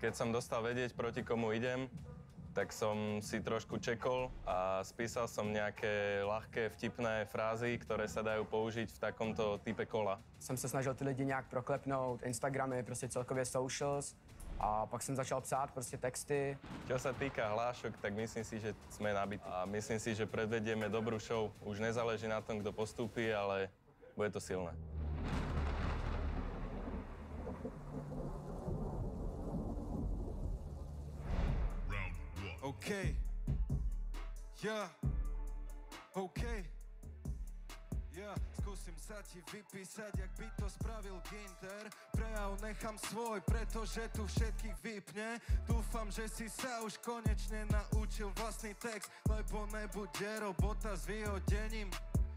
Keď som dostal vedieť, proti komu idem, tak som si trošku čekol a spísal som nejaké ľahké, vtipné frázy, ktoré sa dajú použiť v takomto type kola. Jsem se snažil ty lidi nějak proklepnout, Instagramy, prostě celkově socials. A pak jsem začal psát prostě texty. Čo sa týka hlášok, tak myslím si, že sme nabití. A myslím si, že predvedieme dobrú show. Už nezáleží na tom, kto postúpi, ale bude to silné. OK. Ja. OK. Ja skúsim sa ti vypísať, jak by to spravil Ginter. Prejav nechám svoj, pretože tu všetkých vypne. Dúfam, že si sa už konečne naučil vlastný text, lebo nebude robota s vyhodením.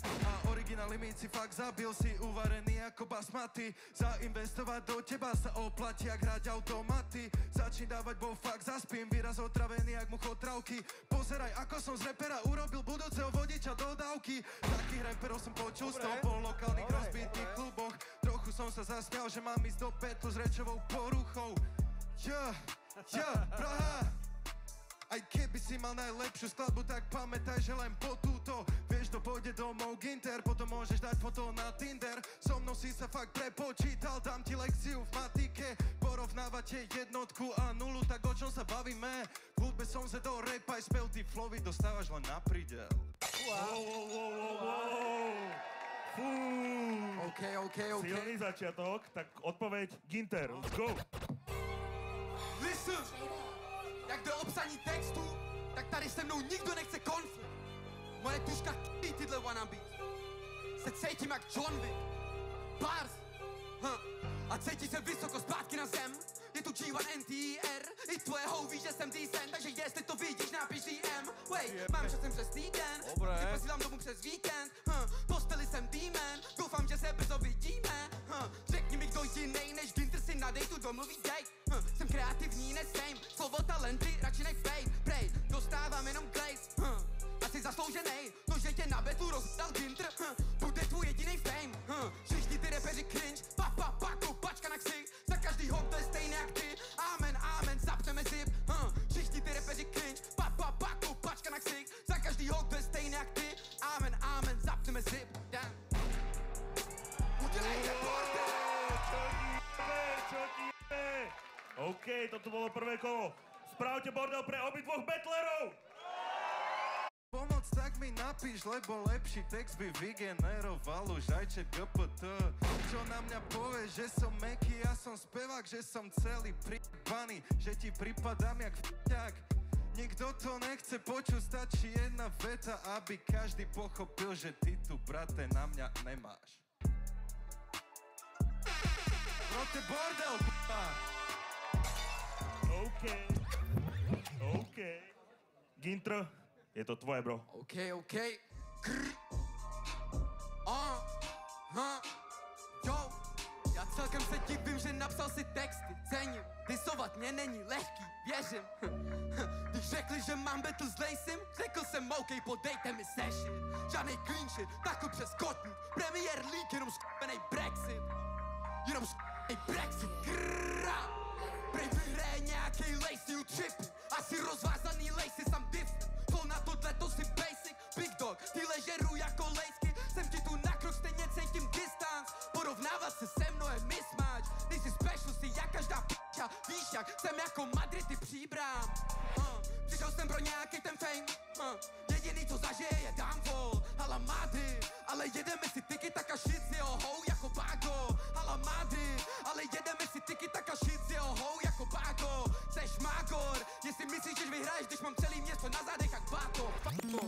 A originál limit si fakt zabil, si uvarený ako basmati. Zainvestovať do teba sa oplatí, jak hrať automaty. Začni dávať, bo fakt zaspím, výraz otravený jak muchotravky. Pozeraj, ako som z repera urobil budúceho vodiča dodávky. Takých reperov som počul z toho po lokálnych rozbitých kluboch. Trochu som sa zasmial, že mám ísť do petlu s rečovou poruchou. Praha. Aj keby si mal najlepšiu skladbu, tak pamätaj, že len po túto. Vieš, to pôjde domov Ginter, potom môžeš dať foto na Tinder. So mnou si sa fakt prepočítal, dám ti lekciu v matike. Porovnávate jednotku a nulu, tak o čom sa bavíme? V hudbe som sa do rap aj spev, ty flowy dostávaš len na pridel. Fú. OK. Silný začiatok, tak odpoveď Ginter, let's go. Listen! Jak do obsaní textu, tak tady se mnou nikdo nechce konflikt. Moje tuška k***y tyhle wannabe. Se cítím jak John Wick. Bars. A cítí se vysoko zpátky na zem. Je tu G1NTR. I tvoje hou ví, že jsem decent. Takže jestli to vidíš, napiš DM. Wait, mám časem přes týden. Ty posílám domů přes víkend. Posteli jsem demon. Doufám, že se brzo vidíme. Řekni mi, kdo jinej než Ginter si na dejtu domluví date. Jsem kreativní, ne fame. Slovo talenty, radši nej fame. Prej, dostávám jenom glaze. Asi zaslouženej. To, že tě na betu rozdal Ginter. Bude tvůj jedinej fame. Všichni ty repeři cringe. Pačka na ksich. Za každýho, kdo je stejný jak ty. Amen, zapneme zip. Všichni ty repeři cringe. Pačka na ksich. Za každýho, kdo je stejný jak ty. Amen, zapneme zip. Damn. Udělejte bordel! Čo ti je? OK, toto bolo prvé kolo. Spravte bordel pre obidvoch battlerov! Pomoc, tak mi napíš, lebo lepší text by vygeneroval už aj chat GPT. Čo na mňa povieš, že som meký, ja som spevák, že som celý pribaný, že ti pripadám jak f***ák. Nikto to nechce počuť, stačí jedna veta, aby každý pochopil, že ty tu, brate, na mňa nemáš. Prote bordel, p***a! OK. Ginter, je to tvoje, bro. OK. Jo, já celkem se divím, že napsal si texty, cením. Disovat mě není lehký, věřím. Když řekli, že mám battle s Lacem, řekl jsem OK, podejte mi session. Žádnej clean shit, takhle přes kotník. Premier League, jenom s***enej Brexit. Jenom s***enej Brexit. Prej vyhraje nějakej Lacey u tripy. Asi rozvázaný Lacey, sam different. To na tohle to si basic. Big dog, ty ležeru jako lejsky. Jsem ti tu na krok, stejně cítím distance. Porovnávat se se mnou je mismatch. Nejsi special, si jak každá p***a. Víš jak, jsem jako Madrid, ty příbrám. Přišel jsem pro nějaký ten fame. Jediný co zažije je downfall. Hala Madrid, ale jedeme si tiki taka shit z jeho hou jako Bago. Hala Madrid, ale jedeme si tiki taka shit z jeho hou jako Bago. Seš Magor, jestli myslíš, že vyhraješ, když mám celý město na zádech jak Bato. Fuck to.